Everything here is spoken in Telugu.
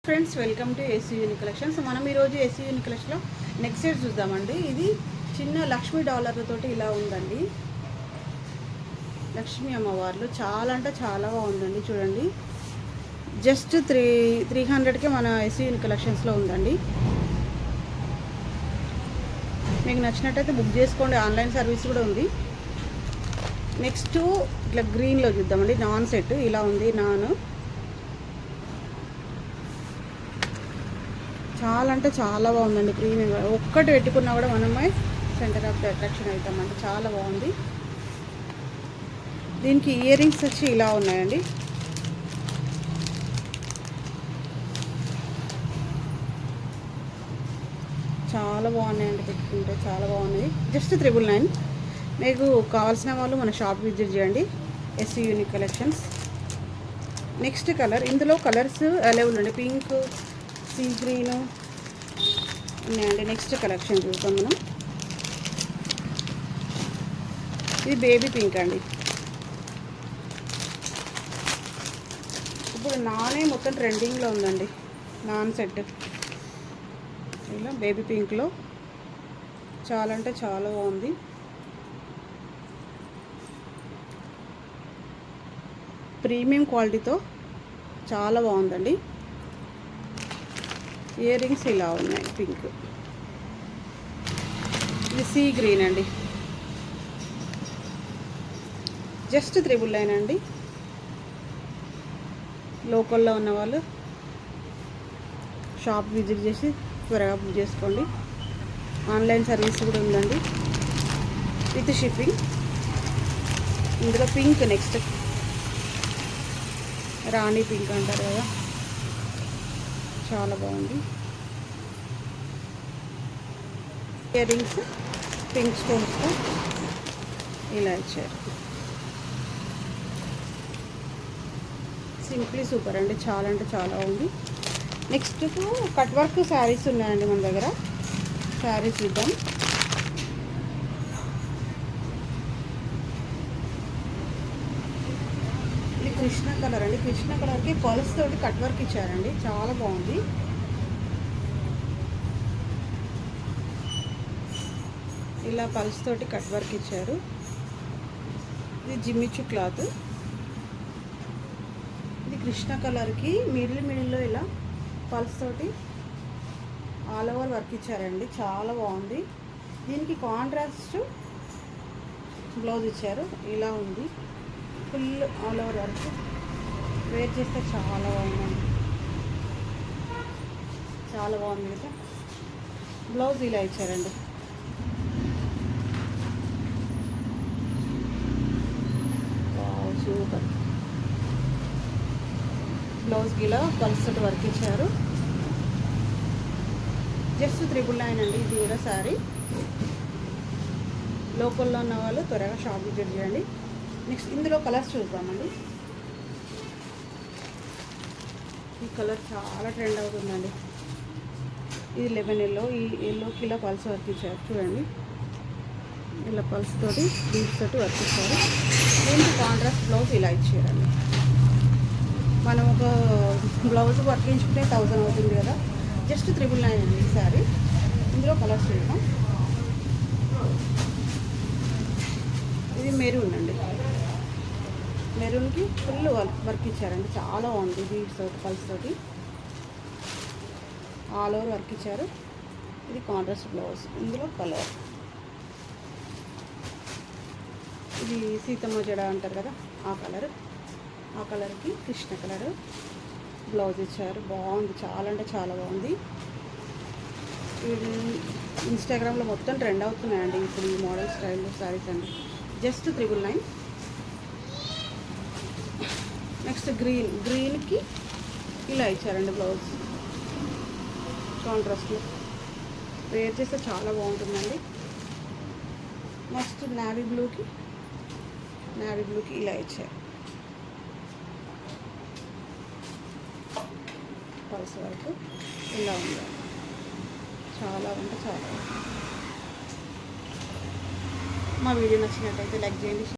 Friends welcome to AC uni collections. మనం ఈరోజు ఏసీ యూని కలెక్షన్లో నెక్స్ట్ సెట్ చూద్దామండి. ఇది చిన్న లక్ష్మీ డాలర్లతోటి ఇలా ఉందండి. లక్ష్మీ అమ్మవార్లు చాలా అంటే చాలా బాగుందండి. చూడండి, జస్ట్ 300కే మన ఏసీ యూని కలెక్షన్స్లో ఉందండి. మీకు నచ్చినట్టయితే బుక్ చేసుకోండి. ఆన్లైన్ సర్వీస్ కూడా ఉంది. నెక్స్ట్ ఇట్లా గ్రీన్లో చూద్దామండి. నాన్ సెట్ ఇలా ఉంది. చాలా అంటే చాలా బాగుందండి. గ్రీన్ ఒక్కటి పెట్టుకున్నా కూడా మనమే సెంటర్ ఆఫ్ ద అట్రాక్షన్ అవుతామంటే చాలా బాగుంది. దీనికి ఇయర్ రింగ్స్ వచ్చి ఇలా ఉన్నాయండి. చాలా బాగున్నాయండి, పెట్టుకుంటే చాలా బాగున్నాయి. జస్ట్ 999. మీకు కావాల్సిన వాళ్ళు మన షాప్ విజిట్ చేయండి. SC unique collections. Next colour, ఇందులో కలర్స్ అవైలబుల్ అండి. పింక్, సీ గ్రీను ఉన్నాయండి. నెక్స్ట్ కలెక్షన్ చూద్దాం మనం. ఇది బేబీ పింక్ అండి. ఇప్పుడు నానే మొత్తం ట్రెండింగ్లో ఉందండి. నాన్ సెట్ ఇలా బేబీ పింక్లో చాలా అంటే చాలా బాగుంది. ప్రీమియం క్వాలిటీతో చాలా బాగుందండి. ఇయర్ రింగ్స్ ఇలా ఉన్నాయి. పింక్, ఇది సీ గ్రీన్ అండి. జస్ట్ 999 అండి. లోకల్లో ఉన్న వాళ్ళు షాప్ విజిట్ చేసి త్వరగా బుక్ చేసుకోండి. ఆన్లైన్ సర్వీస్ కూడా ఉందండి విత్ షిప్పింగ్. ఇందులో పింక్, నెక్స్ట్ రాణి పింక్ అంటారు కదా, చాలా బాగుంది. ఇయర్ రింగ్స్ పింక్ స్టోన్స్తో ఇలా ఇచ్చారు. సింప్లీ సూపర్ అండి. చాలా అంటే చాలా ఉంది. నెక్స్ట్ కట్ వర్క్ శారీస్ ఉన్నాయండి మన దగ్గర. శారీస్ చూద్దాం. ఇది కృష్ణ కలర్ అండి. కృష్ణ కలర్కి పల్స్ తోటి కట్ వర్క్ ఇచ్చారండి. చాలా బాగుంది. ఇలా పల్స్ తోటి కట్ వర్క్ ఇచ్చారు. ఇది జిమ్మిచ్చు క్లాత్. ఇది కృష్ణ కలర్కి మిడిల్లో ఇలా పల్స్ తోటి ఆల్ ఓవర్ వర్క్ ఇచ్చారండి. చాలా బాగుంది. దీనికి కాంట్రాస్ట్ బ్లౌజ్ ఇచ్చారు. ఇలా ఉంది. Full all over work. Wear చేస్తే చాలా బాగుందండి. చాలా బాగుంది కదా. బ్లౌజ్ ఇలా ఇచ్చారండి. సూపర్. బ్లౌజ్కి ఇలా పల్సటి వర్క్ ఇచ్చారు. జస్ట్ 999 అండి. ఇది కూడా శారీ. లోకల్లో ఉన్న వాళ్ళు త్వరగా షాప్ విజిట్ చేయండి. నెక్స్ట్ ఇందులో కలర్స్ చూద్దామండి. ఈ కలర్ చాలా ట్రెండ్ అవుతుందండి. ఇది 11 ఎల్లో. ఈ ఎల్లోకి ఇలా పల్స్ వర్క్ ఇచ్చారు. చూడండి, ఇలా పల్స్ తోటి బీడ్స్ తోటి వర్క్ ఇచ్చారు. దీనికి కాంట్రాస్ట్ బ్లౌజ్ ఇలా ఇచ్చారండి. మనం ఒక బ్లౌజ్ వర్క్ చేయించుకుంటే 1000 అవుతుంది కదా. జస్ట్ 999 అండి ఈ శారీ. ఇందులో కలర్స్ చూద్దాం. ఇది మెరూన్ అండి. మెరూన్కి ఫుల్ వర్క్ ఇచ్చారండి. చాలా బాగుంది. బీడ్స్ తోటి పల్స్ తోటి ఆల్ ఓవర్ వర్క్ ఇచ్చారు. ఇది కాంట్రాస్ట్ బ్లౌజ్. ఇందులో కలర్, ఇది సీతమ్మ జడ అంటారు కదా, ఆ కలర్. ఆ కలర్కి కృష్ణ కలర్ బ్లౌజ్ ఇచ్చారు. బాగుంది. చాలా అంటే చాలా బాగుంది. ఇన్స్టాగ్రామ్లో మొత్తం ట్రెండ్ అవుతున్నాయండి ఇప్పుడు ఈ మోడల్ స్టైల్ శారీస్ అండి. జస్ట్ 999. నెక్స్ట్ గ్రీన్కి ఇలా ఇచ్చారండి బ్లౌజ్ కాంట్రాస్ట్లో. వేర్ చేస్తే చాలా బాగుంటుందండి. నెక్స్ట్ నావీ బ్లూకి ఇలా ఇచ్చారు. పల్స్ వరకు ఇలా ఉంది. చాలా అంటే చాలా. మా వీడియో నచ్చినట్టయితే లైక్ చేయండి.